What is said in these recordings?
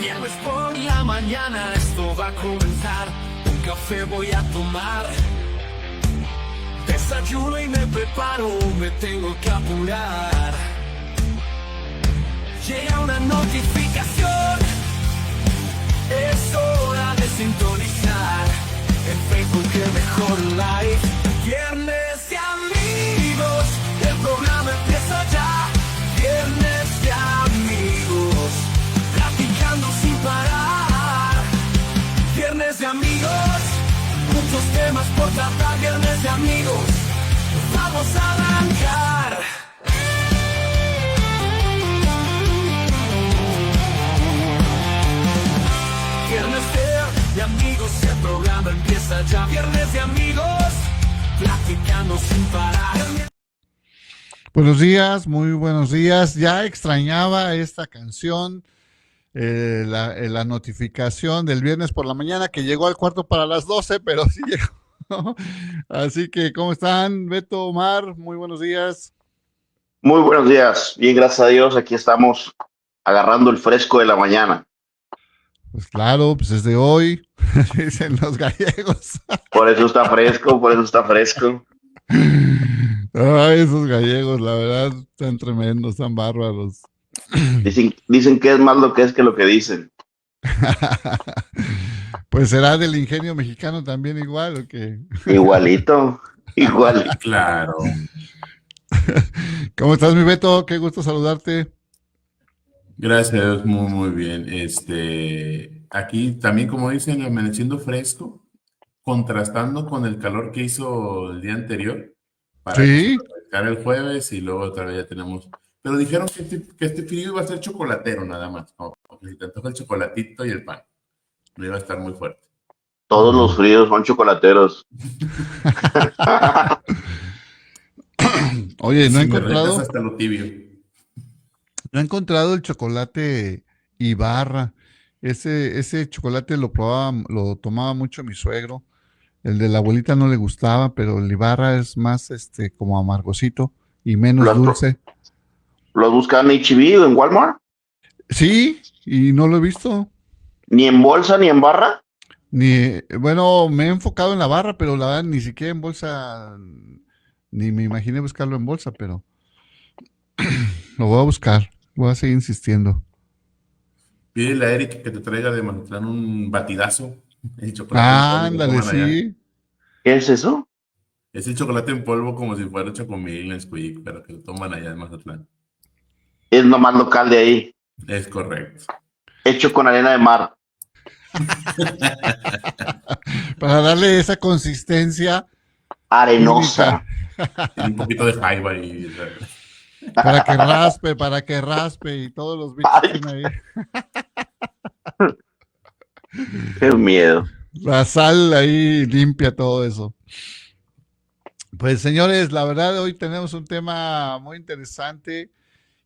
Viernes por la mañana esto va a comenzar. Un café voy a tomar. Desayuno y me preparo, me tengo que apurar. Llega una notificación. Es hora de sintonizar el Facebook que mejor like. Viernes de amigos, el programa empieza ya. Viernes de amigos, platicando sin parar. Viernes de amigos, muchos temas por tratar. Viernes de amigos, vamos a arrancar. Viernes de amigos, el programa empieza ya. Viernes de amigos, platicando sin parar. Buenos días, muy buenos días. Ya extrañaba esta canción, la notificación del viernes por la mañana que llegó al cuarto para las 12, pero sí llegó. Así que, ¿cómo están? Beto, Omar, muy buenos días. Muy buenos días, bien, gracias a Dios, aquí estamos agarrando el fresco de la mañana. Pues claro, pues es de hoy, dicen los gallegos. Por eso está fresco, por eso está fresco. Ay, esos gallegos, la verdad, están tremendos, están bárbaros. Dicen que es más lo que es que lo que dicen. Pues será del ingenio mexicano también igual, ¿o qué? Igualito, igual. Claro. ¿Cómo estás, mi Beto? Qué gusto saludarte. Gracias, muy bien. Aquí también, como dicen, amaneciendo fresco, contrastando con el calor que hizo el día anterior, para Sí, refrescar el jueves y luego otra vez ya tenemos. Pero dijeron que este frío iba a ser chocolatero nada más, como que si te antoja el chocolatito y el pan. No iba a estar muy fuerte. Todos los fríos son chocolateros. oye, Si me retas hasta lo tibio. no he encontrado el chocolate Ibarra. Ese chocolate lo tomaba mucho mi suegro. El de la abuelita no le gustaba, pero el Ibarra es más como amargosito y menos ¿Lo has, dulce. ¿Lo has buscado en H-E-B o en Walmart? Sí, y no lo he visto. ¿Ni en bolsa ni en barra? Bueno, me he enfocado en la barra, pero la verdad ni siquiera en bolsa, ni me imaginé buscarlo en bolsa, pero lo voy a buscar, voy a seguir insistiendo. Pídele a Eric que te traiga de Mazatlán un batidazo. El chocolate en polvo que Ándale, toman allá. sí. ¿Qué es eso? Es el chocolate en polvo como si fuera chocomil, Nesquik, pero que lo toman allá en Mazatlán. Es nomás local de ahí, Es correcto. hecho con arena de mar. Para darle esa consistencia Arenosa. única, Tiene un poquito de jaiba y... para que raspe y todos los bichos Ay. estén ahí. Qué miedo. La sal ahí limpia todo eso. Pues señores, la verdad hoy tenemos un tema muy interesante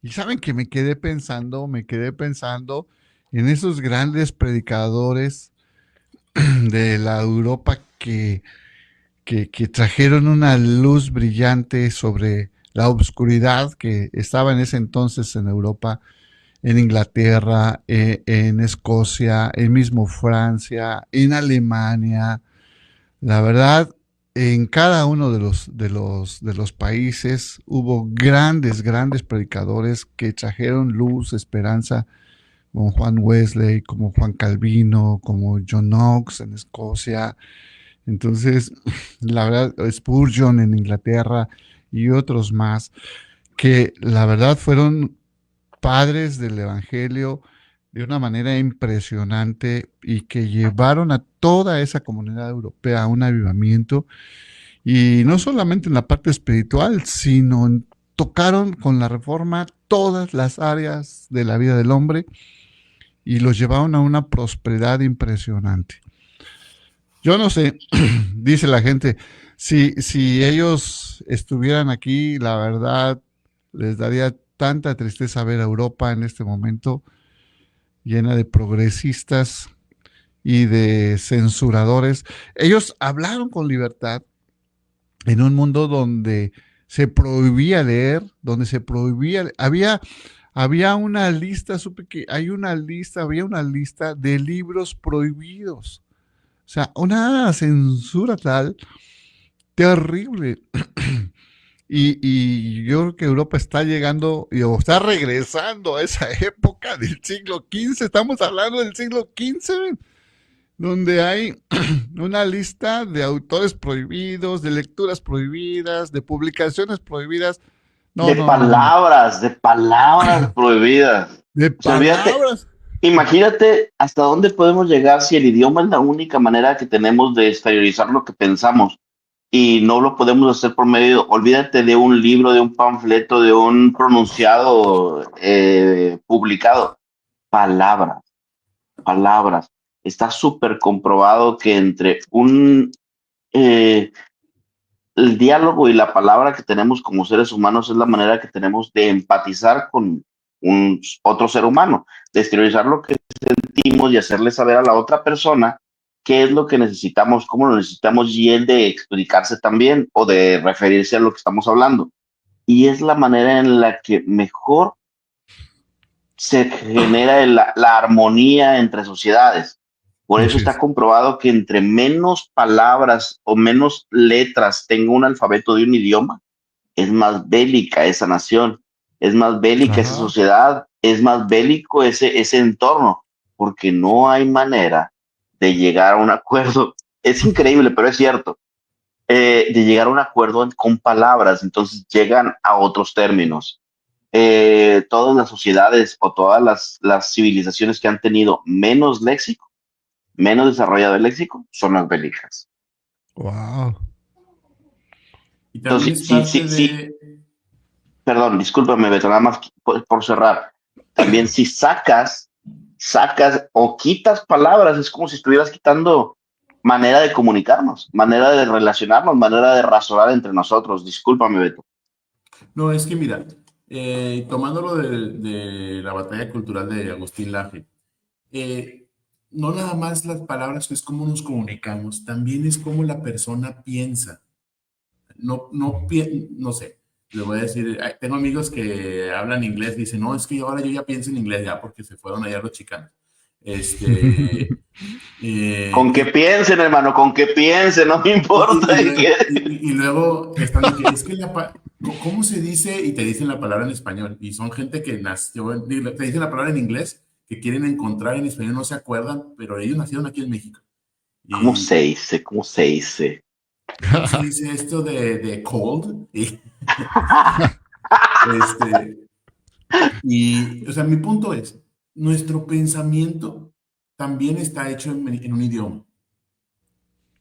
y saben que me quedé pensando en esos grandes predicadores de la Europa que trajeron una luz brillante sobre la obscuridad que estaba en ese entonces en Europa, en Inglaterra, en Escocia, en mismo Francia, en Alemania. La verdad, en cada uno de los países hubo grandes predicadores que trajeron luz, esperanza, como Juan Wesley, como Juan Calvino, como John Knox en Escocia. Entonces, la verdad, Spurgeon en Inglaterra y otros más, que la verdad fueron padres del Evangelio de una manera impresionante y que llevaron a toda esa comunidad europea a un avivamiento, y no solamente en la parte espiritual, sino tocaron con la reforma todas las áreas de la vida del hombre y los llevaron a una prosperidad impresionante. Yo no sé, dice la gente, si ellos estuvieran aquí, la verdad, les daría tanta tristeza ver a Europa en este momento llena de progresistas y de censuradores. Ellos hablaron con libertad en un mundo donde se prohibía leer, donde se prohibía, había una lista, supe que había una lista de libros prohibidos. O sea, una censura tal, terrible. Y yo creo que Europa está llegando o está regresando a esa época del siglo XV. Estamos hablando del siglo XV, donde hay una lista de autores prohibidos, de lecturas prohibidas, de publicaciones prohibidas. No, no, no, no. De palabras prohibidas. De O sea, olvídate, palabras. imagínate hasta dónde podemos llegar si el idioma es la única manera que tenemos de exteriorizar lo que pensamos y no lo podemos hacer por medio, olvídate de un libro, de un panfleto, de un pronunciado publicado. Palabras, palabras. Está súper comprobado que entre eh, el diálogo y la palabra que tenemos como seres humanos es la manera que tenemos de empatizar con otro ser humano, de exteriorizar lo que sentimos y hacerle saber a la otra persona qué es lo que necesitamos, cómo lo necesitamos y él de explicarse también o de referirse a lo que estamos hablando. Y es la manera en la que mejor se genera la armonía entre sociedades. Por eso Así está es. comprobado que entre menos palabras o menos letras tenga un alfabeto de un idioma, es más bélica esa nación, es más bélica esa Ajá. sociedad, es más bélico ese entorno, porque no hay manera de llegar a un acuerdo. Es increíble, pero es cierto. De llegar a un acuerdo con palabras, entonces llegan a otros términos. Todas las sociedades o todas las civilizaciones que han tenido menos léxico, menos desarrollado el léxico, son las bélicas. Wow. Y también Entonces, es sí, parte sí, sí, de, perdón, discúlpame, Beto, nada más por cerrar. También si sacas o quitas palabras, es como si estuvieras quitando manera de comunicarnos, manera de relacionarnos, manera de razonar entre nosotros. Discúlpame, Beto. no, es que mira, tomándolo de la batalla cultural de Agustín Laje, eh, no nada más las palabras es cómo nos comunicamos, también es cómo la persona piensa. No sé, le voy a decir, tengo amigos que hablan inglés y dicen, no, es que ahora yo ya pienso en inglés ya porque se fueron allá los chicanos. Este, Con que y, piensen, hermano, con que piensen, no me importa. y luego están de que, es que ¿cómo se dice? Y te dicen la palabra en español. Y son gente que nació, te dicen la palabra en inglés, que quieren encontrar en español, no se acuerdan, pero ellos nacieron aquí en México. ¿Cómo se Y, dice? ¿Cómo se dice? ¿cómo se dice esto de cold? Este, o sea, mi punto es, nuestro pensamiento también está hecho en un idioma.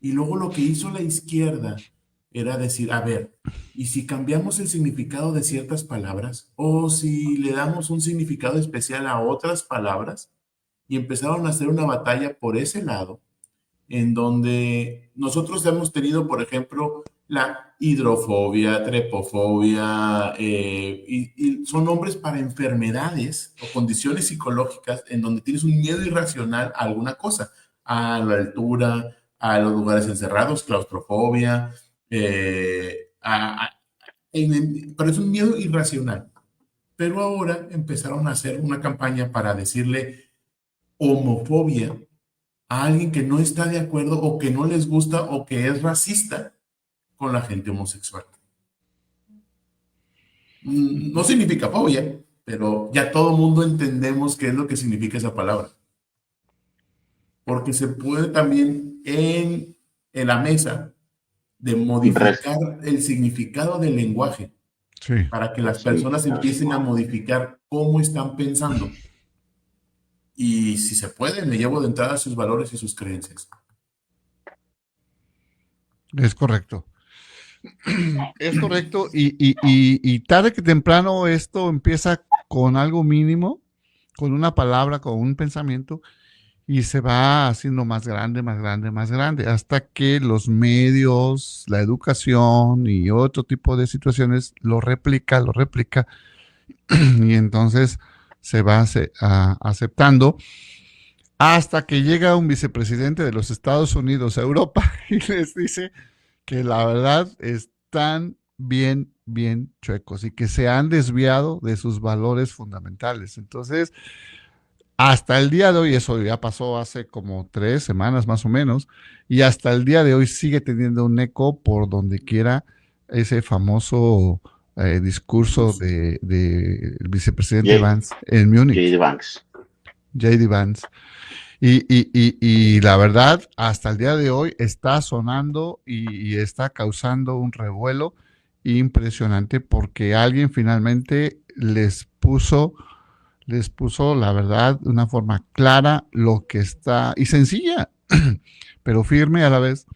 Y luego lo que hizo la izquierda era decir, a ver, ¿y si cambiamos el significado de ciertas palabras? ¿O si le damos un significado especial a otras palabras? Y empezaron a hacer una batalla por ese lado, en donde nosotros hemos tenido, por ejemplo, la hidrofobia, trepofobia, y son nombres para enfermedades o condiciones psicológicas en donde tienes un miedo irracional a alguna cosa, a la altura, a los lugares encerrados, claustrofobia, pero es un miedo irracional. Pero ahora empezaron a hacer una campaña para decirle homofobia a alguien que no está de acuerdo o que no les gusta o que es racista con la gente homosexual. No significa fobia, pero ya todo mundo entendemos qué es lo que significa esa palabra. Porque se puede también en la mesa de Res- modificar el significado del lenguaje Sí. para que las personas empiecen a modificar cómo están pensando. Y si se puede, me llevo de entrada sus valores y sus creencias. Es correcto. Es correcto. Y tarde que temprano esto empieza con algo mínimo, con una palabra, con un pensamiento, y se va haciendo más grande, más grande, más grande, hasta que los medios, la educación y otro tipo de situaciones lo replica, y entonces se va aceptando hasta que llega un vicepresidente de los Estados Unidos a Europa y les dice que la verdad están bien bien chuecos y que se han desviado de sus valores fundamentales. Entonces, hasta el día de hoy, eso ya pasó hace como 3 semanas más o menos, y hasta el día de hoy sigue teniendo un eco por donde quiera ese famoso discurso del vicepresidente J- Vance en Múnich, JD Banks. JD Vance. Y la verdad, hasta el día de hoy está sonando y está causando un revuelo impresionante porque alguien finalmente les puso la verdad de una forma clara lo que está, y sencilla, pero firme a la vez,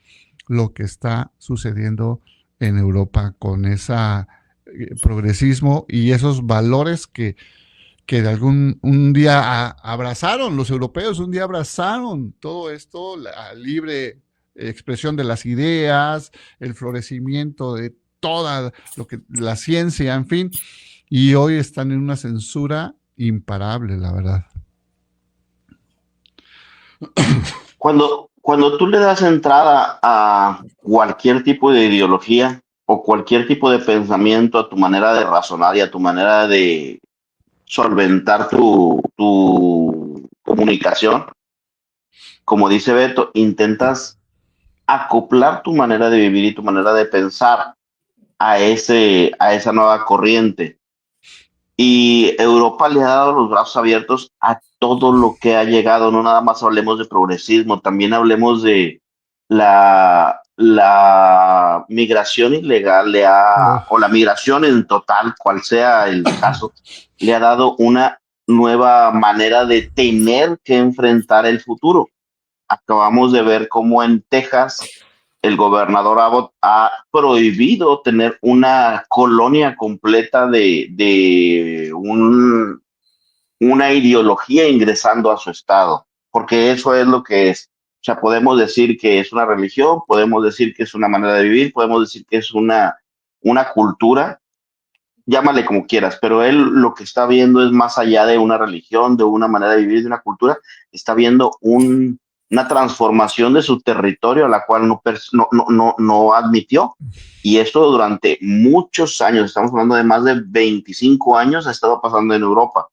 lo que está sucediendo en Europa con ese progresismo y esos valores que de un día abrazaron, los europeos un día abrazaron todo esto, la libre expresión de las ideas, el florecimiento de toda lo que la ciencia, en fin, y hoy están en una censura imparable, la verdad. Cuando tú le das entrada a cualquier tipo de ideología o cualquier tipo de pensamiento, a tu manera de razonar y a tu manera de solventar tu comunicación, como dice Beto, intentas acoplar tu manera de vivir y tu manera de pensar a esa nueva corriente. Y Europa le ha dado los brazos abiertos a todo lo que ha llegado. No nada más hablemos de progresismo, también hablemos de la migración ilegal, Oh, o la migración en total, cual sea el caso, le ha dado una nueva manera de tener que enfrentar el futuro. Acabamos de ver cómo en Texas el gobernador Abbott ha prohibido tener una colonia completa de una ideología ingresando a su estado, porque eso es lo que es. O sea, podemos decir que es una religión, podemos decir que es una manera de vivir, podemos decir que es una cultura, llámale como quieras, pero él lo que está viendo es más allá de una religión, de una manera de vivir, de una cultura, está viendo una transformación de su territorio a la cual no admitió. Y esto durante muchos años, estamos hablando de más de 25 años, ha estado pasando en Europa.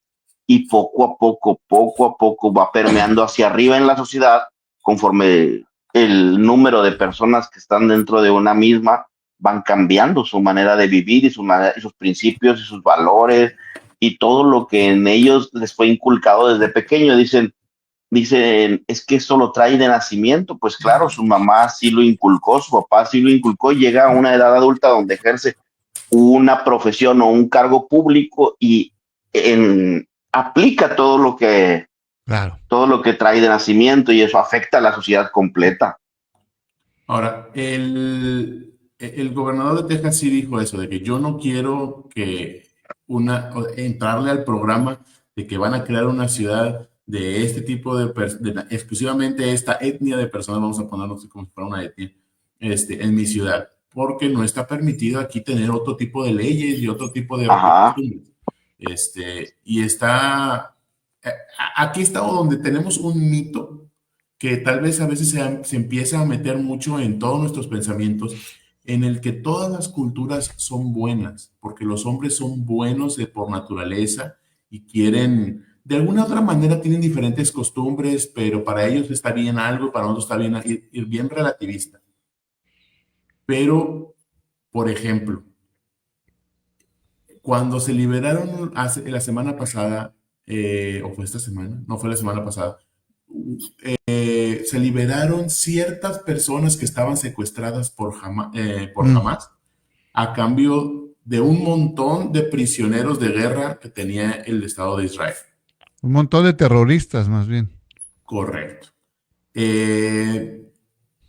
Y poco a poco va permeando hacia arriba en la sociedad conforme el número de personas que están dentro de una misma van cambiando su manera de vivir y sus principios y sus valores y todo lo que en ellos les fue inculcado desde pequeño. Dicen, es que eso lo trae de nacimiento. Pues claro, su mamá sí lo inculcó, su papá sí lo inculcó, y llega a una edad adulta donde ejerce una profesión o un cargo público y aplica claro. todo lo que trae de nacimiento, y eso afecta a la sociedad completa. Ahora, el gobernador de Texas sí dijo eso, de que yo no quiero que entrarle al programa de que van a crear una ciudad de este tipo exclusivamente esta etnia de personas, vamos a ponernos como si fuera una etnia, en mi ciudad, porque no está permitido aquí tener otro tipo de leyes y otro tipo de Ajá, costumbres. Y aquí estamos donde tenemos un mito que tal vez a veces se empieza a meter mucho en todos nuestros pensamientos, en el que todas las culturas son buenas, porque los hombres son buenos por naturaleza y quieren, de alguna otra manera tienen diferentes costumbres, pero para ellos está bien algo, para nosotros está bien, y bien relativista. Pero, por ejemplo, cuando se liberaron la semana pasada, o fue esta semana, no fue la semana pasada, se liberaron ciertas personas que estaban secuestradas por Mm. Hamas a cambio de un montón de prisioneros de guerra que tenía el Estado de Israel. Un montón de terroristas, más bien. Correcto.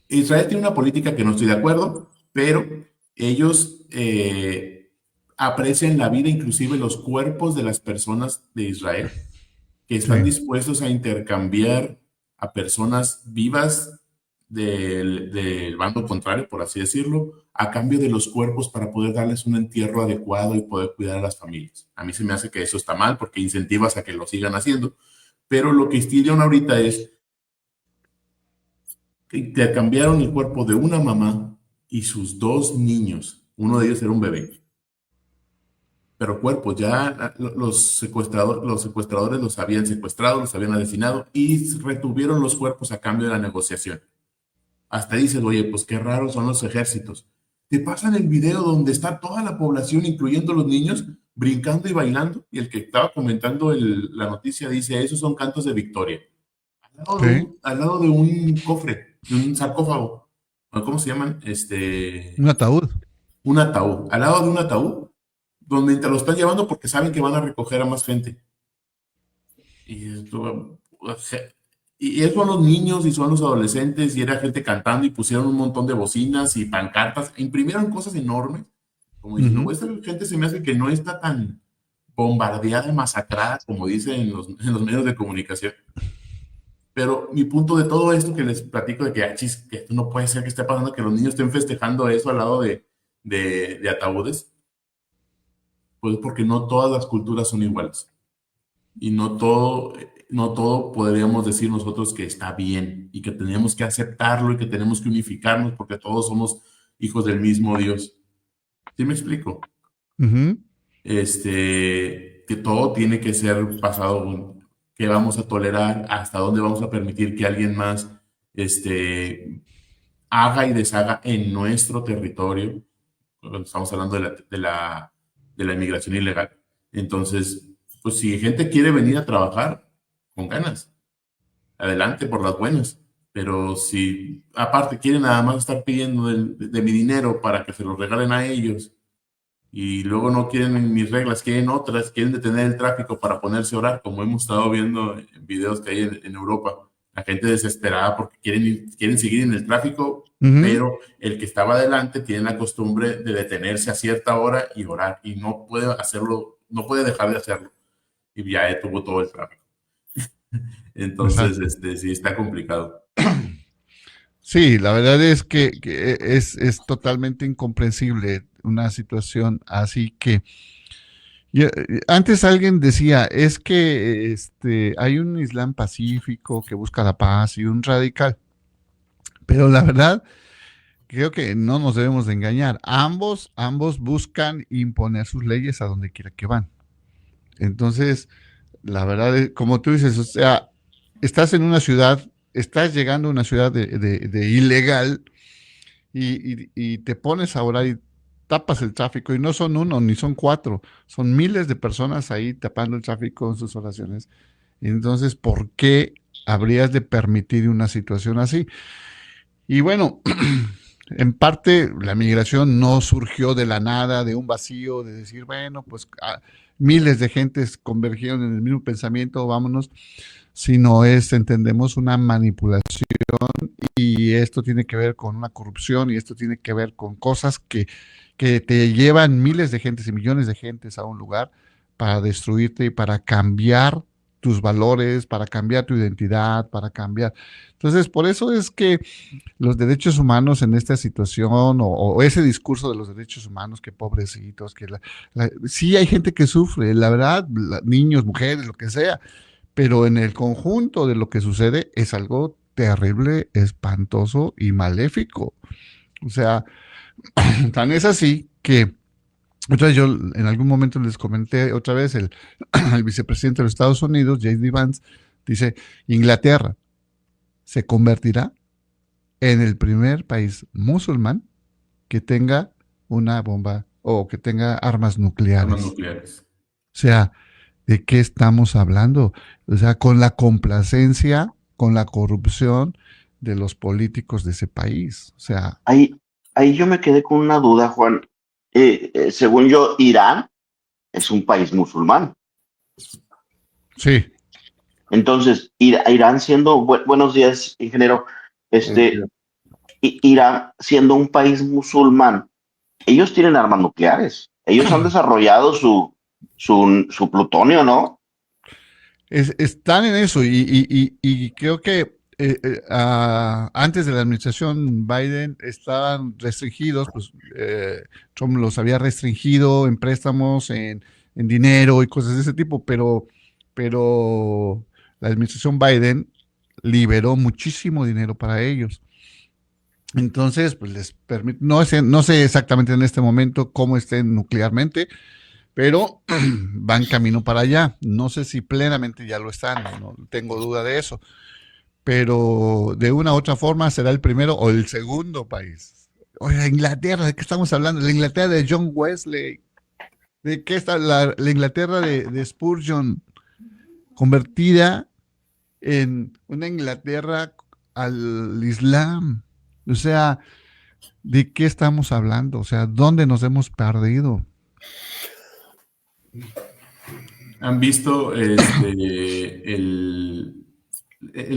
Israel tiene una política que no estoy de acuerdo, pero ellos aprecian la vida, inclusive los cuerpos de las personas de Israel, que Sí. están dispuestos a intercambiar a personas vivas del bando contrario, por así decirlo, a cambio de los cuerpos para poder darles un entierro adecuado y poder cuidar a las familias. A mí se me hace que eso está mal porque incentivas a que lo sigan haciendo, pero lo que hicieron ahorita es que te cambiaron el cuerpo de una mamá y sus dos niños. Uno de ellos era un bebé. pero cuerpos. Ya los secuestradores los habían secuestrado, los habían asesinado y retuvieron los cuerpos a cambio de la negociación. Hasta dices, oye, pues qué raros son los ejércitos. Te pasan el video donde está toda la población, incluyendo los niños, brincando y bailando, y el que estaba comentando la noticia dice, esos son cantos de victoria. Sí. Al lado de un cofre, de un sarcófago, ¿cómo se llaman? Un ataúd. Un ataúd. Al lado de un ataúd, donde te lo están llevando porque saben que van a recoger a más gente. Y eso son los niños y son los adolescentes, y era gente cantando y pusieron un montón de bocinas y pancartas, imprimieron cosas enormes, como diciendo, Ujú. esta gente se me hace que no está tan bombardeada, masacrada, como dicen en los medios de comunicación. Pero mi punto de todo esto que les platico de que, chis, que esto no puede ser que esté pasando, que los niños estén festejando eso al lado de ataúdes, pues porque no todas las culturas son iguales. Y no todo podríamos decir nosotros que está bien y que tenemos que aceptarlo y que tenemos que unificarnos porque todos somos hijos del mismo Dios. ¿Sí me explico? Ujú. Que todo tiene que ser pasado, que vamos a tolerar, hasta dónde vamos a permitir que alguien más, haga y deshaga en nuestro territorio. Estamos hablando de la inmigración ilegal. Entonces, pues si gente quiere venir a trabajar, con ganas, adelante por las buenas. Pero si aparte quieren nada más estar pidiendo de mi dinero para que se lo regalen a ellos, y luego no quieren mis reglas, quieren otras, quieren detener el tráfico para ponerse a orar, como hemos estado viendo en videos que hay en Europa, la gente desesperada porque quieren seguir en el tráfico, Ujú. pero el que estaba adelante tiene la costumbre de detenerse a cierta hora y orar, y no puede hacerlo, no puede dejar de hacerlo, y ya detuvo todo el tráfico. Entonces, Exacto. sí está complicado. Sí, la verdad es que es totalmente incomprensible una situación así que antes alguien decía, es que hay un Islam pacífico que busca la paz y un radical, pero la verdad creo que no nos debemos de engañar. Ambos buscan imponer sus leyes a donde quiera que van. Entonces, la verdad es, como tú dices, o sea, estás en una ciudad, estás llegando a una ciudad de ilegal y te pones a orar y tapas el tráfico, y no son uno ni son cuatro, son miles de personas ahí tapando el tráfico en sus oraciones. Entonces, ¿por qué habrías de permitir una situación así? Y bueno, en parte la migración no surgió de la nada, de un vacío, de decir, bueno, pues miles de gentes convergieron en el mismo pensamiento, vámonos, sino entendemos, una manipulación, y esto tiene que ver con una corrupción, y esto tiene que ver con cosas que te llevan miles de gentes y millones de gentes a un lugar para destruirte y para cambiar tus valores, para cambiar tu identidad, para cambiar. Entonces, por eso es que los derechos humanos en esta situación, o ese discurso de los derechos humanos, que pobrecitos, sí hay gente que sufre, la verdad, niños, mujeres, lo que sea, pero en el conjunto de lo que sucede es algo terrible, espantoso y maléfico. O sea, tan es así que otra vez yo en algún momento les comenté otra vez el vicepresidente de los Estados Unidos, J.D. Vance, dice, Inglaterra se convertirá en el primer país musulmán que tenga una bomba o que tenga armas Armas nucleares. nucleares. O sea, ¿de qué estamos hablando? O sea, con la complacencia, con la corrupción de los políticos de ese país. O sea, Ahí yo me quedé con una duda, Juan. Según yo, Irán es un país musulmán. sí. Entonces, Irán siendo, buenos días, ingeniero, Este, Irán siendo un país musulmán, ellos tienen armas nucleares. Ellos han desarrollado su plutonio, ¿no? Están en eso, y creo que antes de la administración Biden estaban restringidos, pues Trump los había restringido en préstamos, en dinero y cosas de ese tipo, pero la administración Biden liberó muchísimo dinero para ellos. Entonces, pues les permite, no sé exactamente en este momento cómo estén nuclearmente, pero van camino para allá. No sé si plenamente ya lo están, no tengo duda de eso, pero de una u otra forma será el primero o el segundo país. Oye, Inglaterra, ¿de qué estamos hablando? La Inglaterra de John Wesley, ¿de qué está la Inglaterra de Spurgeon, convertida en una Inglaterra al Islam? O sea, ¿de qué estamos hablando? O sea, ¿dónde nos hemos perdido? ¿Han visto el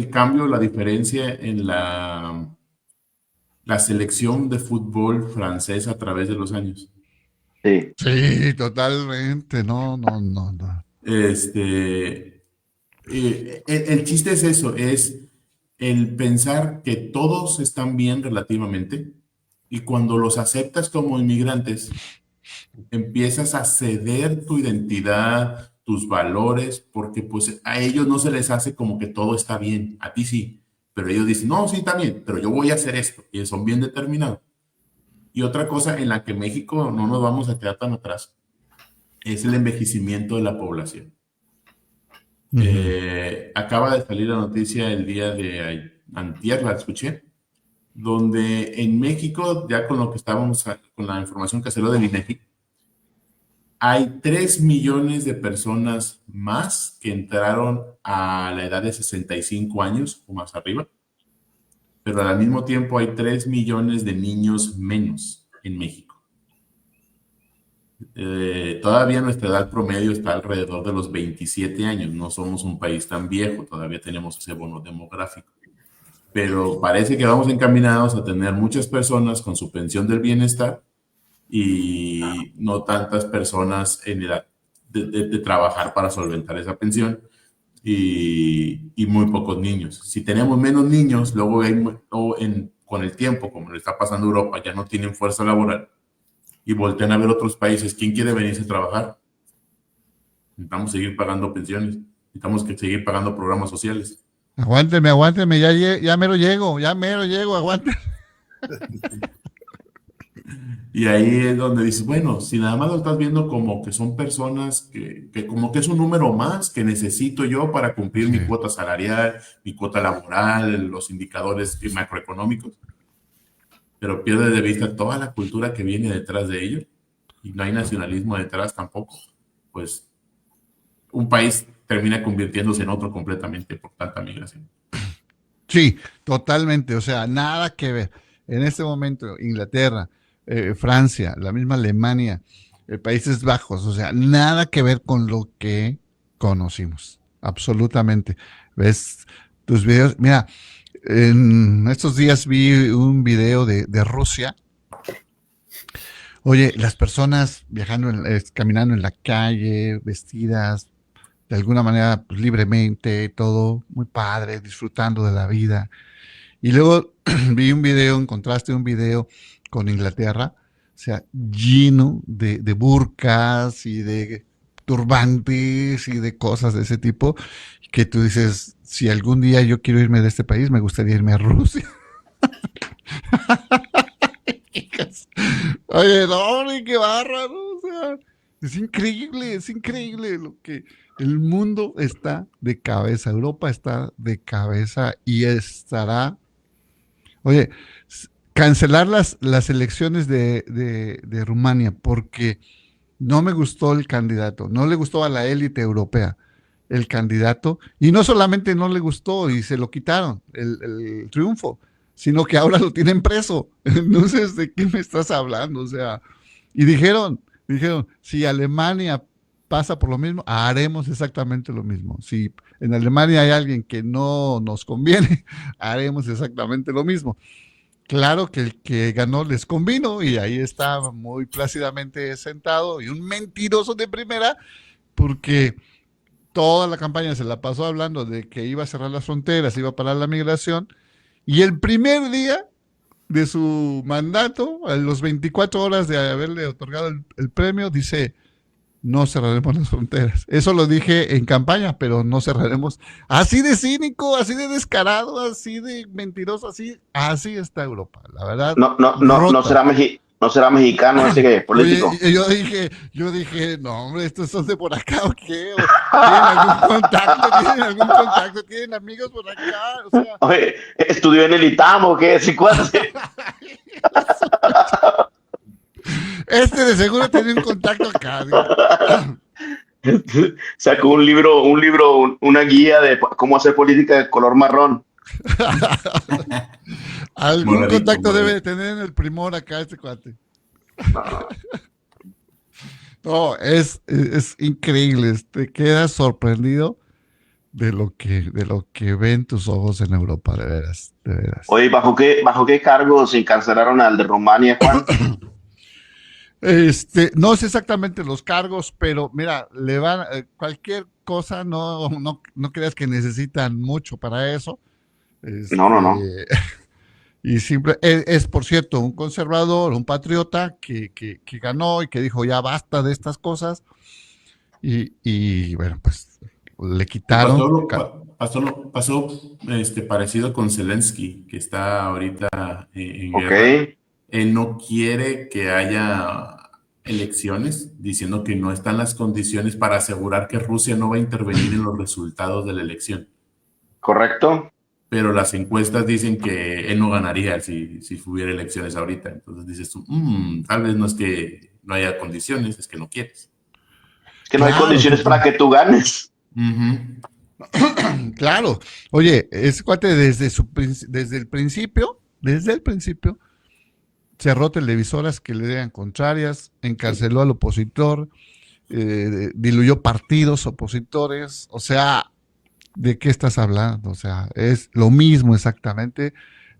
cambio, la diferencia en la selección de fútbol francés a través de los años? Sí, Sí, totalmente. No, no, no, no. El chiste es eso, es el pensar que todos están bien relativamente y cuando los aceptas como inmigrantes, empiezas a ceder tu identidad, tus valores, porque pues a ellos no se les hace como que todo está bien, a ti sí, pero ellos dicen, no, sí está bien, pero yo voy a hacer esto, y son bien determinados. Y otra cosa en la que México no nos vamos a quedar tan atrás es el envejecimiento de la población. Acaba de salir la noticia el día de antier, la escuché, donde en México, ya con lo que estábamos, con la información que salió del INEGI, hay 3 millones de personas más que entraron a la edad de 65 años o más arriba, pero al mismo tiempo hay 3 millones de niños menos en México. Todavía nuestra edad promedio está alrededor de los 27 años, no somos un país tan viejo, todavía tenemos ese bono demográfico, pero parece que vamos encaminados a tener muchas personas con su pensión del bienestar y no tantas personas en edad de trabajar para solventar esa pensión y muy pocos niños. Si tenemos menos niños, luego con el tiempo, como le está pasando a Europa, ya no tienen fuerza laboral y voltean a ver otros países. ¿Quién quiere venirse a trabajar? Necesitamos seguir pagando pensiones, necesitamos seguir pagando programas sociales. Aguánteme, aguánteme, ya mero llego, aguánteme. Y ahí es donde dices, bueno, si nada más lo estás viendo como que son personas que como que es un número más que necesito yo para cumplir mi cuota salarial, mi cuota laboral, los indicadores macroeconómicos, pero pierde de vista toda la cultura que viene detrás de ello y no hay nacionalismo detrás tampoco, pues un país termina convirtiéndose en otro completamente por tanta migración. Sí, totalmente, o sea, nada que ver. En este momento, Inglaterra, Francia, la misma Alemania, Países Bajos, o sea, nada que ver con lo que conocimos, absolutamente. ¿Ves tus videos? Mira, en estos días vi un video de Rusia. Oye, las personas viajando, caminando en la calle, vestidas de alguna manera pues, libremente, todo muy padre, disfrutando de la vida. Y luego vi un video, encontraste un video con Inglaterra, o sea, lleno de burkas y de turbantes y de cosas de ese tipo, que tú dices, si algún día yo quiero irme de este país, me gustaría irme a Rusia. Oye, no, hombre, qué barra, ¿no? O sea, es increíble lo que el mundo está de cabeza, Europa está de cabeza y estará. Oye, cancelar las elecciones de Rumania porque no me gustó el candidato, no le gustó a la élite europea el candidato, y no solamente no le gustó y se lo quitaron el triunfo, sino que ahora lo tienen preso. Entonces, ¿de qué me estás hablando? O sea, y dijeron, si Alemania pasa por lo mismo, haremos exactamente lo mismo. Si en Alemania hay alguien que no nos conviene, haremos exactamente lo mismo. Claro que el que ganó les convino y ahí está muy plácidamente sentado y un mentiroso de primera porque toda la campaña se la pasó hablando de que iba a cerrar las fronteras, iba a parar la migración y el primer día de su mandato, a los 24 horas de haberle otorgado el premio, dice, no cerraremos las fronteras. Eso lo dije en campaña, pero no cerraremos. Así de cínico, así de descarado, así de mentiroso, así está Europa. La verdad, No, no, no, rota. no será no será mexicano ese Oye, político. yo dije, no, hombre, ¿estos son de por acá o qué? ¿Tienen algún contacto? ¿Tienen algún contacto? ¿Tienen amigos por acá? O sea, Oye, ¿estudió en el ITAM o qué? ¿Sí, cuate? este de seguro tiene un contacto acá. Sacó una guía de cómo hacer política de color marrón. Algún Moradito, contacto debe moradito. de tener en el primor acá este cuate. No, No, es increíble. Te quedas sorprendido de lo que ven tus ojos en Europa, de veras, de veras. oye, ¿bajo qué cargos encarcelaron al de Rumania, Juan? No sé exactamente los cargos, pero mira, cualquier cosa, no creas que necesitan mucho para eso. No, no, no. Este, y es, por cierto, un conservador, un patriota que ganó y que dijo ya basta de estas cosas. Y bueno, pues le quitaron. Pasó parecido con Zelensky, que está ahorita en Ok, guerra. Él no quiere que haya elecciones, diciendo que no están las condiciones para asegurar que Rusia no va a intervenir en los resultados de la elección. correcto. Pero las encuestas dicen que él no ganaría si hubiera elecciones ahorita. Entonces dices tú, tal vez no es que no haya condiciones, es que no quieres. Es que no hay Claro, condiciones para que tú ganes. Ujú. claro. Oye, ese cuate desde el principio, cerró televisoras que le eran contrarias, encarceló al opositor, diluyó partidos opositores, o sea, ¿de qué estás hablando? O sea, es lo mismo exactamente.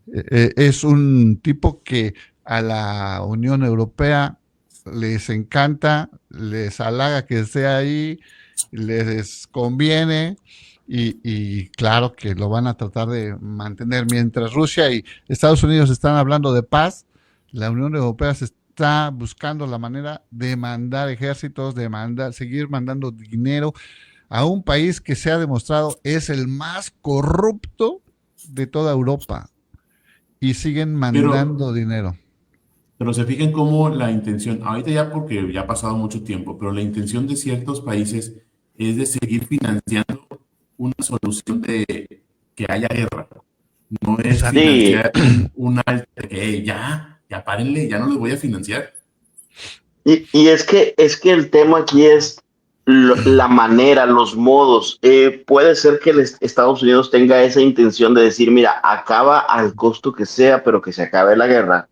Es un tipo que a la Unión Europea les encanta, les halaga que esté ahí, les conviene y claro que lo van a tratar de mantener. Mientras Rusia y Estados Unidos están hablando de paz, la Unión Europea se está buscando la manera de mandar ejércitos, seguir mandando dinero a un país que se ha demostrado es el más corrupto de toda Europa y siguen Pero, mandando dinero. pero se fijan cómo la intención, ahorita ya porque ya ha pasado mucho tiempo, pero la intención de ciertos países es de seguir financiando una solución de que haya guerra. No es Exacto. Sí, financiar un alto que ya párenle, ya no les voy a financiar. y es que el tema aquí es la manera, los modos. Puede ser que Estados Unidos tenga esa intención de decir, mira, acaba al costo que sea, pero que se acabe la guerra.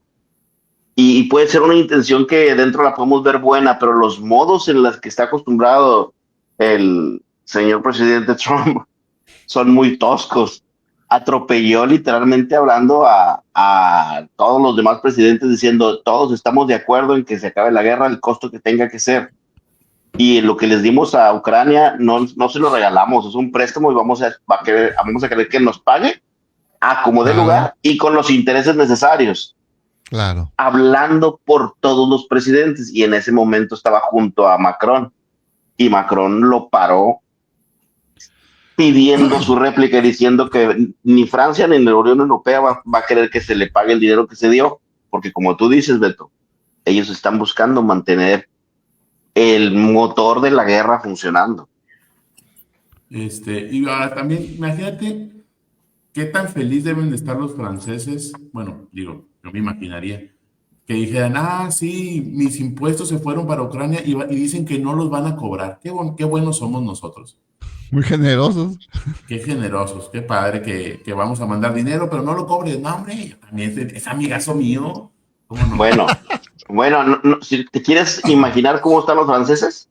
Y puede ser una intención que dentro la podemos ver buena, pero los modos en los que está acostumbrado el señor presidente Trump son muy toscos. Atropelló literalmente hablando a todos los demás presidentes diciendo, todos estamos de acuerdo en que se acabe la guerra, el costo que tenga que ser. Y lo que les dimos a Ucrania no se lo regalamos, es un préstamo y vamos a querer que nos pague a como dé Claro, lugar y con los intereses necesarios, claro. hablando por todos los presidentes. Y en ese momento estaba junto a Macron y Macron lo paró pidiendo su réplica y diciendo que ni Francia ni la Unión Europea va a querer que se le pague el dinero que se dio, porque como tú dices, Beto, ellos están buscando mantener el motor de la guerra funcionando. Y ahora también, imagínate qué tan feliz deben de estar los franceses. Bueno, digo, yo me imaginaría que dijeran, sí, mis impuestos se fueron para Ucrania y dicen que no los van a cobrar. Qué buenos somos nosotros. Muy generosos. Qué generosos, qué padre que vamos a mandar dinero, pero no lo cobres. No, hombre, también es amigazo mío. ¿Cómo no? Bueno, si te quieres imaginar cómo están los franceses,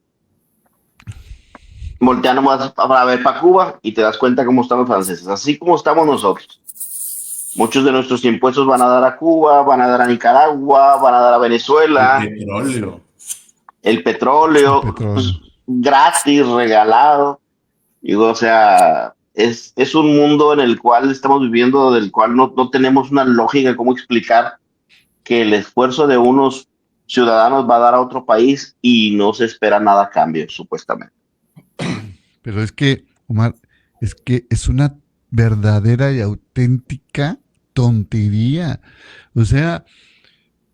voltea nomás para ver para Cuba y te das cuenta cómo están los franceses, así como estamos nosotros. Muchos de nuestros impuestos van a dar a Cuba, van a dar a Nicaragua, van a dar a El Venezuela, petróleo. el El petróleo, pues, petróleo. gratis, regalado. Digo, o sea, es un mundo en el cual estamos viviendo, del cual no tenemos una lógica de cómo explicar que el esfuerzo de unos ciudadanos va a dar a otro país y no se espera nada a cambio, supuestamente. Pero es que, Omar, es que es una verdadera y auténtica tontería. O sea,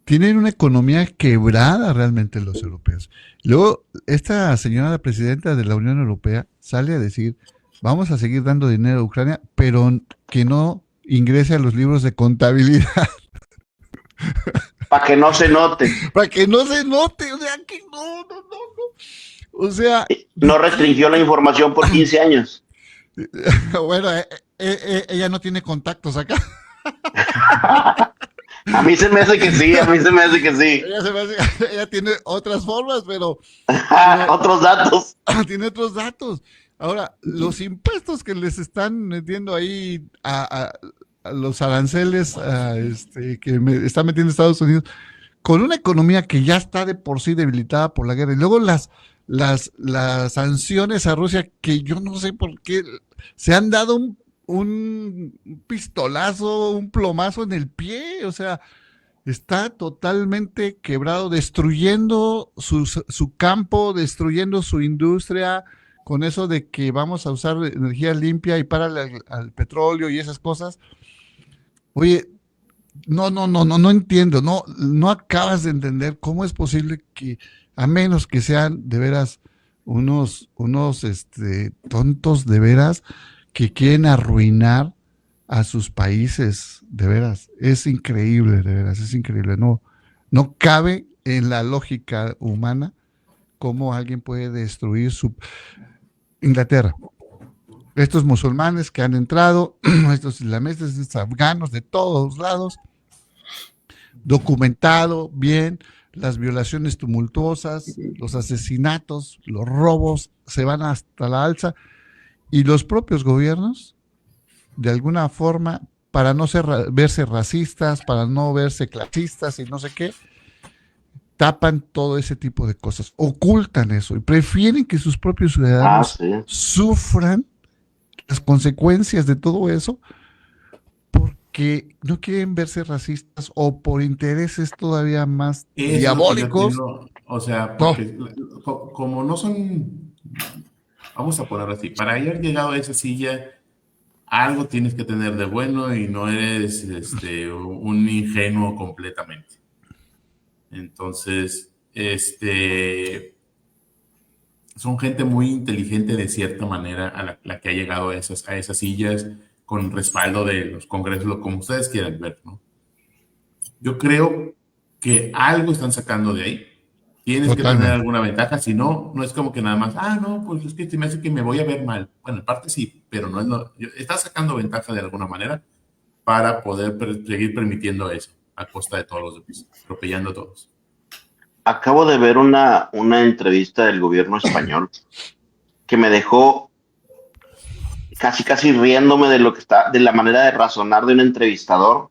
tienen una economía quebrada realmente los europeos. Luego, esta señora, la presidenta de la Unión Europea, sale a decir, vamos a seguir dando dinero a Ucrania, pero que no ingrese a los libros de contabilidad, Para que no se note. para que no se note, o sea, que no. O sea, No restringió la información por 15 años. bueno, ella no tiene contactos acá. A mí se me hace que sí, a mí se me hace que sí. Ella tiene otras formas, pero Otros datos. tiene otros datos. Ahora, los impuestos que les están metiendo ahí a los aranceles que está metiendo Estados Unidos, con una economía que ya está de por sí debilitada por la guerra, y luego las sanciones a Rusia, que yo no sé por qué se han dado un pistolazo, un plomazo en el pie, o sea, está totalmente quebrado, destruyendo su campo, destruyendo su industria, con eso de que vamos a usar energía limpia y para al petróleo y esas cosas. Oye, no entiendo, no acabas de entender cómo es posible que, a menos que sean de veras unos tontos de veras, que quieren arruinar a sus países, de veras. Es increíble, de veras, es increíble. No cabe en la lógica humana cómo alguien puede destruir su Inglaterra. Estos musulmanes que han entrado, estos islameses, estos afganos de todos lados, documentado bien, las violaciones tumultuosas, los asesinatos, los robos, se van hasta la alza, y los propios gobiernos, de alguna forma, para no verse racistas, para no verse clasistas y no sé qué, tapan todo ese tipo de cosas, ocultan eso y prefieren que sus propios ciudadanos sufran las consecuencias de todo eso porque no quieren verse racistas o por intereses todavía más Eso diabólicos. O sea, porque como no son, vamos a ponerlo así, para haber llegado a esa silla, algo tienes que tener de bueno y no eres un ingenuo completamente. Entonces, son gente muy inteligente de cierta manera a la que ha llegado a esas sillas con respaldo de los congresos, como ustedes quieran ver, ¿no? Yo creo que algo están sacando de ahí. Tienes que tener alguna ventaja, si no, no es como que nada más, no, pues es que se me hace que me voy a ver mal. Bueno, en parte sí, pero estás sacando ventaja de alguna manera para poder seguir permitiendo eso a costa de todos los demás, atropellando a todos. Acabo de ver una entrevista del gobierno español que me dejó casi riéndome de la manera de razonar de un entrevistador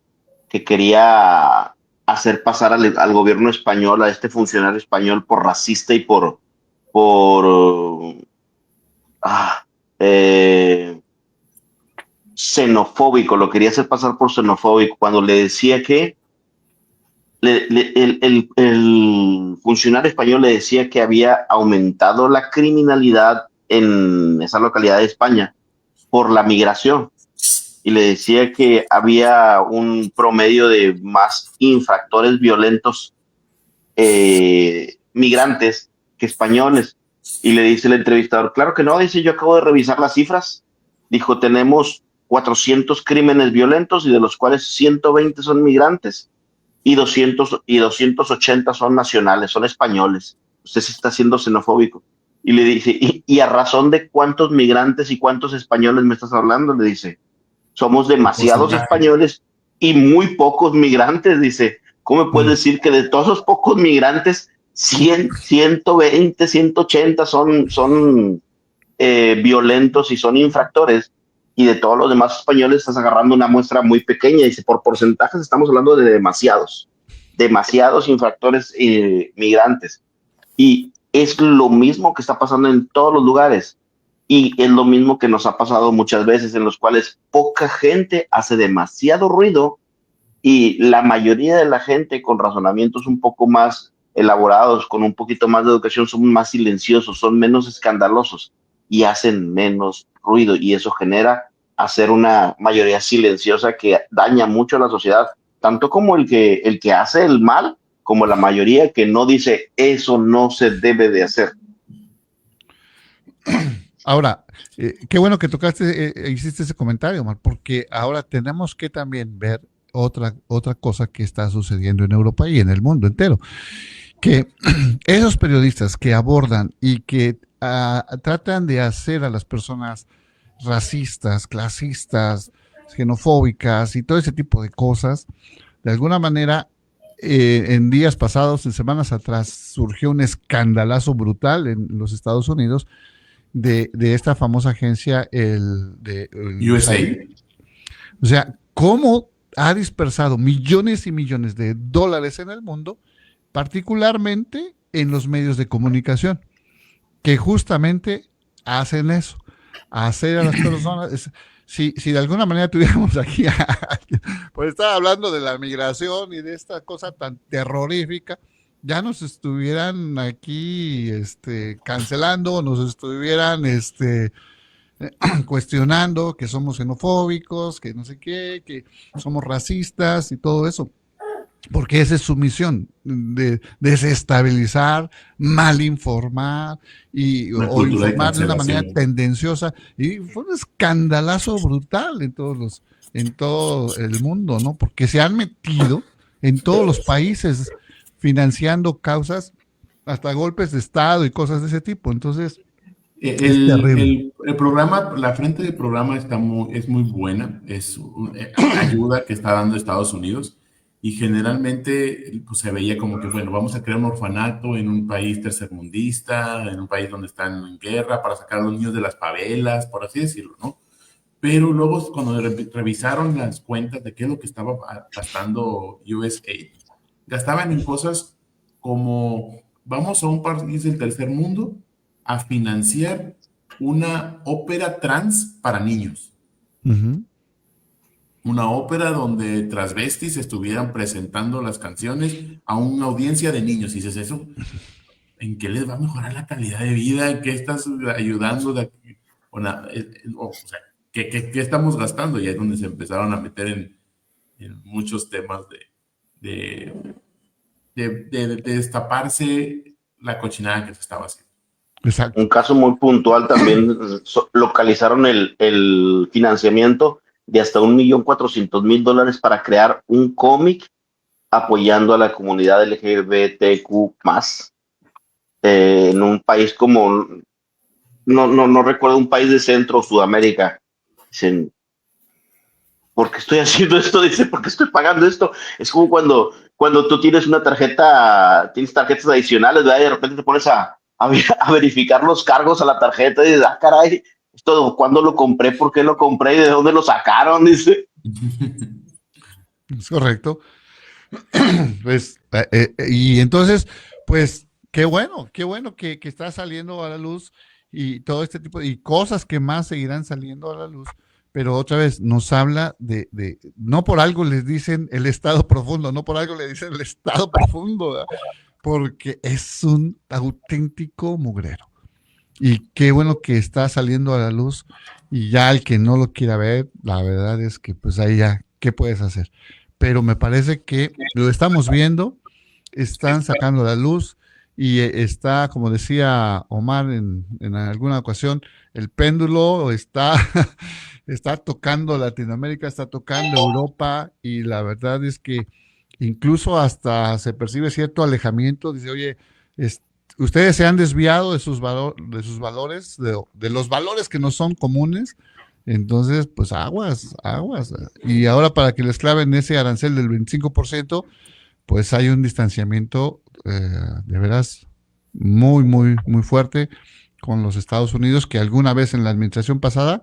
que quería hacer pasar al gobierno español, a este funcionario español, por racista y por xenofóbico, lo quería hacer pasar por xenofóbico, cuando le decía que el funcionario español le decía que había aumentado la criminalidad en esa localidad de España por la migración, y le decía que había un promedio de más infractores violentos migrantes que españoles. Y le dice el entrevistador, claro que no, dice, yo acabo de revisar las cifras. Dijo, tenemos 400 crímenes violentos y de los cuales 120 son migrantes y 280 son nacionales, son españoles. Usted se está haciendo xenofóbico. Y le dice, ¿y a razón de cuántos migrantes y cuántos españoles me estás hablando? Le dice, somos demasiados españoles y muy pocos migrantes. Dice, ¿cómo me puedes decir que de todos esos pocos migrantes, 100, 120, 180 son violentos y son infractores? Y de todos los demás españoles estás agarrando una muestra muy pequeña. Dice, por porcentajes estamos hablando de demasiados infractores migrantes. Y es lo mismo que está pasando en todos los lugares. Y es lo mismo que nos ha pasado muchas veces, en los cuales poca gente hace demasiado ruido y la mayoría de la gente con razonamientos un poco más elaborados, con un poquito más de educación, son más silenciosos, son menos escandalosos y hacen menos ruido, y eso genera hacer una mayoría silenciosa que daña mucho a la sociedad, tanto como el que hace el mal como la mayoría que no dice eso no se debe de hacer. Ahora, qué bueno que hiciste ese comentario, Omar, porque ahora tenemos que también ver otra cosa que está sucediendo en Europa y en el mundo entero, que esos periodistas que abordan y que tratan de hacer a las personas racistas, clasistas, xenofóbicas y todo ese tipo de cosas, de alguna manera, en días pasados, en semanas atrás, surgió un escandalazo brutal en los Estados Unidos de esta famosa agencia, el USA. O sea, cómo ha dispersado millones y millones de dólares en el mundo, particularmente en los medios de comunicación, que justamente hacen eso, hacer a las personas. Si de alguna manera tuviéramos aquí pues estaba hablando de la migración y de esta cosa tan terrorífica, ya nos estuvieran aquí cancelando, nos estuvieran cuestionando que somos xenofóbicos, que no sé qué, que somos racistas y todo eso. Porque esa es su misión, de desestabilizar, malinformar o informar de una manera tendenciosa. Y fue un escandalazo brutal en todo el mundo, ¿no? Porque se han metido en todos los países financiando causas, hasta golpes de Estado y cosas de ese tipo. Entonces, es terrible. El programa, la frente del programa es muy buena, ayuda que está dando Estados Unidos. Y generalmente pues, se veía como que, bueno, vamos a crear un orfanato en un país tercermundista, en un país donde están en guerra, para sacar a los niños de las favelas, por así decirlo, ¿no? Pero luego, cuando revisaron las cuentas de qué es lo que estaba gastando USAID, gastaban en cosas como, vamos a un país del tercer mundo a financiar una ópera trans para niños. Uh-huh. Una ópera donde transvestis estuvieran presentando las canciones a una audiencia de niños. Y dices, ¿eso en qué les va a mejorar la calidad de vida? ¿En qué estás ayudando? O sea, ¿qué estamos gastando? Y ahí es donde se empezaron a meter en muchos temas de destaparse la cochinada que se estaba haciendo. Exacto. Un caso muy puntual también, localizaron el financiamiento de hasta $1,400,000 para crear un cómic apoyando a la comunidad LGBTQ+, en un país como, no recuerdo, un país de Centro o Sudamérica. Dicen, ¿por qué estoy haciendo esto? Dice, ¿por qué estoy pagando esto? Es como cuando tú tienes tienes tarjetas adicionales, ¿verdad? Y de repente te pones a verificar los cargos a la tarjeta y dices, caray, esto, ¿cuándo lo compré? ¿Por qué lo compré? ¿Y de dónde lo sacaron? Dice. Es correcto. Pues, y entonces, pues, qué bueno que está saliendo a la luz y todo este tipo de cosas que más seguirán saliendo a la luz, pero otra vez nos habla no por algo les dicen el estado profundo, no por algo le dicen el estado profundo, ¿verdad? Porque es un auténtico mugrero. Y qué bueno que está saliendo a la luz, y ya el que no lo quiera ver, la verdad es que pues ahí ya, ¿qué puedes hacer? Pero me parece que lo estamos viendo, están sacando a la luz y está, como decía Omar en alguna ocasión, el péndulo está tocando Latinoamérica, está tocando Europa, y la verdad es que incluso hasta se percibe cierto alejamiento. Dice, oye, ustedes se han desviado de sus valores, de los valores que no son comunes. Entonces, pues aguas. Y ahora, para que les claven ese arancel del 25%, pues hay un distanciamiento de veras muy, muy, muy fuerte con los Estados Unidos, que alguna vez en la administración pasada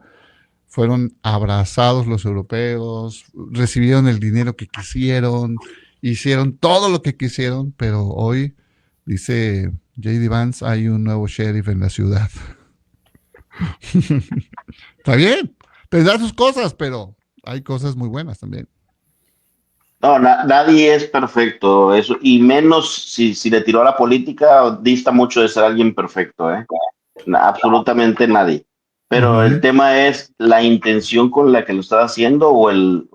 fueron abrazados los europeos, recibieron el dinero que quisieron, hicieron todo lo que quisieron, pero hoy, dice J.D. Vance, hay un nuevo sheriff en la ciudad. Está bien, tendrá sus cosas, pero hay cosas muy buenas también. No, nadie es perfecto, eso, y menos si le tiró a la política, dista mucho de ser alguien perfecto, ¿eh? Absolutamente nadie. Pero el tema es la intención con la que lo estás haciendo o el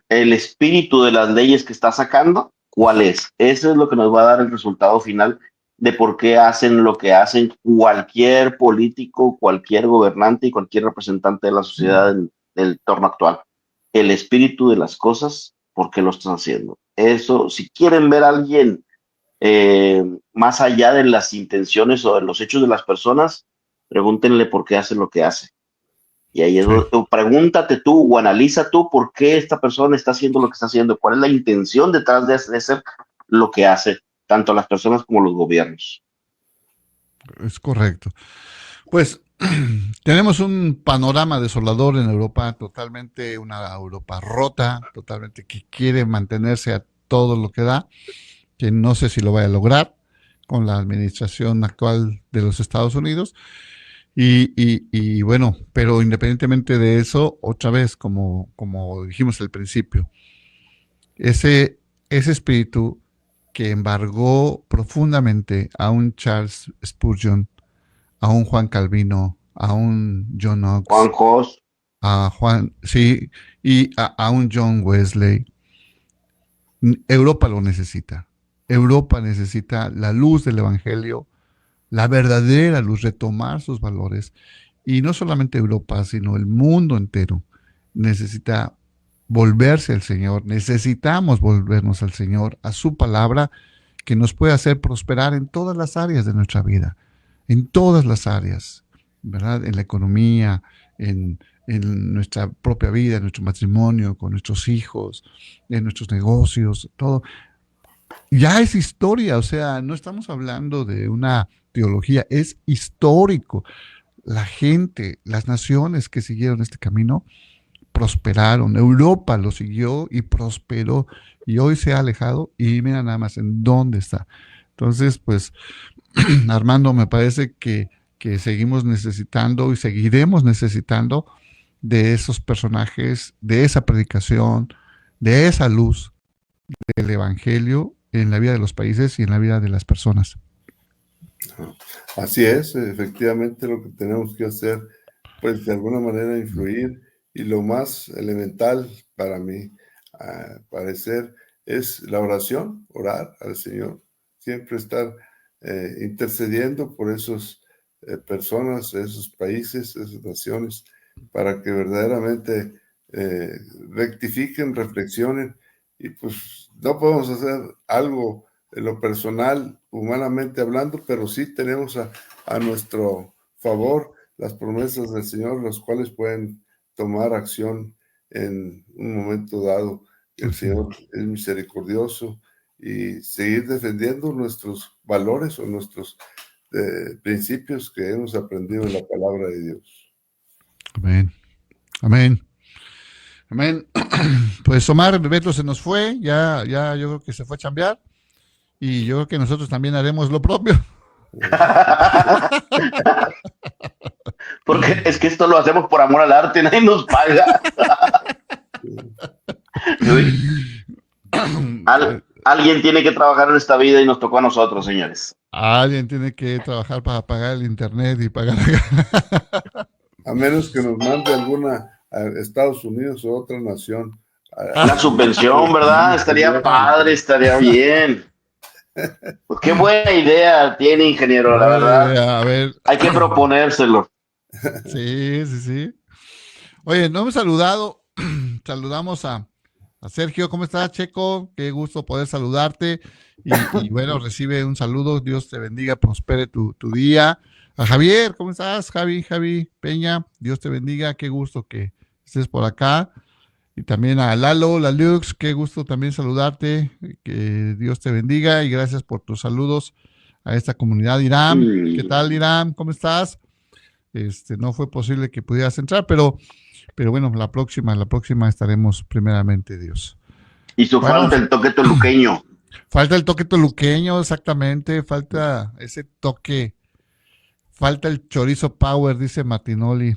El espíritu de las leyes que está sacando, ¿cuál es? Eso es lo que nos va a dar el resultado final de por qué hacen lo que hacen cualquier político, cualquier gobernante y cualquier representante de la sociedad en el entorno actual. El espíritu de las cosas, ¿por qué lo están haciendo? Eso, si quieren ver a alguien más allá de las intenciones o de los hechos de las personas, pregúntenle por qué hace lo que hace. Y ahí es Sí. pregúntate tú o analiza tú por qué esta persona está haciendo lo que está haciendo, cuál es la intención detrás de hacer lo que hace, tanto las personas como los gobiernos. Es correcto. Pues tenemos un panorama desolador en Europa, totalmente una Europa rota, totalmente que quiere mantenerse a todo lo que da, que no sé si lo vaya a lograr con la administración actual de los Estados Unidos. Y bueno, pero independientemente de eso, otra vez, como dijimos al principio, ese espíritu que embargó profundamente a un Charles Spurgeon, a un Juan Calvino, a un John Knox, Juan Jos, a Juan, sí, y a un John Wesley. Europa lo necesita. Europa necesita la luz del Evangelio, la verdadera luz, retomar sus valores. Y no solamente Europa, sino el mundo entero necesita volverse al Señor. Necesitamos volvernos al Señor, a su palabra, que nos puede hacer prosperar en todas las áreas de nuestra vida, en todas las áreas, ¿verdad? En la economía, en nuestra propia vida, en nuestro matrimonio, con nuestros hijos, en nuestros negocios, todo. Ya es historia, o sea, no estamos hablando de una teología, es histórico. La gente, las naciones que siguieron este camino prosperaron. Europa lo siguió y prosperó y hoy se ha alejado y mira nada más en dónde está. Entonces, pues, Armando, me parece que seguimos necesitando y seguiremos necesitando de esos personajes, de esa predicación, de esa luz del Evangelio en la vida de los países y en la vida de las personas. Así es, efectivamente lo que tenemos que hacer, pues de alguna manera influir, y lo más elemental para mí, a parecer, es la oración, orar al Señor, siempre estar intercediendo por esas personas, esos países, esas naciones, para que verdaderamente rectifiquen, reflexionen, y pues no podemos hacer algo en lo personal, humanamente hablando, pero sí tenemos a nuestro favor las promesas del Señor, los cuales pueden tomar acción en un momento dado. El Señor es misericordioso y seguir defendiendo nuestros valores o nuestros principios que hemos aprendido en la palabra de Dios. Amén. Amén. Amén. Pues Omar Beto se nos fue, ya yo creo que se fue a chambear y yo creo que nosotros también haremos lo propio. porque es que esto lo hacemos por amor al arte, nadie nos paga. Alguien tiene que trabajar en esta vida y nos tocó a nosotros, señores. Alguien tiene que trabajar para pagar el internet y pagar. A menos que nos mande alguna a Estados Unidos o otra nación. La subvención, ¿verdad? Estaría padre, estaría bien. Pues qué buena idea tiene, ingeniero, la verdad. A ver. Hay que proponérselo. Sí. Oye, no hemos saludado. Saludamos a Sergio. ¿Cómo estás, Checo? Qué gusto poder saludarte. Y bueno, recibe un saludo. Dios te bendiga, prospere tu día. A Javier, ¿cómo estás? Javi Peña. Dios te bendiga. Qué gusto que estés por acá. Y también a Lalo, Lalux, qué gusto también saludarte. Que Dios te bendiga y gracias por tus saludos a esta comunidad. Iram, ¿qué tal, Iram? ¿Cómo estás? No fue posible que pudieras entrar, pero bueno, la próxima estaremos primeramente, Dios. Hizo falta el toque toluqueño. Falta el toque toluqueño, exactamente, falta ese toque, falta el chorizo power, dice Martinoli.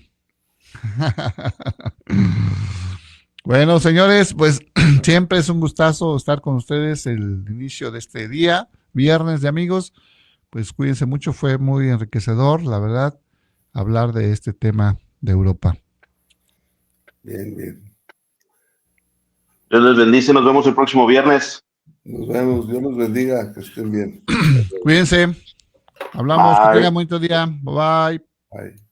Bueno, señores, pues siempre es un gustazo estar con ustedes el inicio de este día, viernes de amigos. Pues cuídense mucho, fue muy enriquecedor, la verdad, hablar de este tema de Europa. Bien. Dios les bendice, nos vemos el próximo viernes. Nos vemos, Dios los bendiga, que estén bien. Cuídense. Hablamos, que Bye. tengan bonito día. Bye bye. Bye.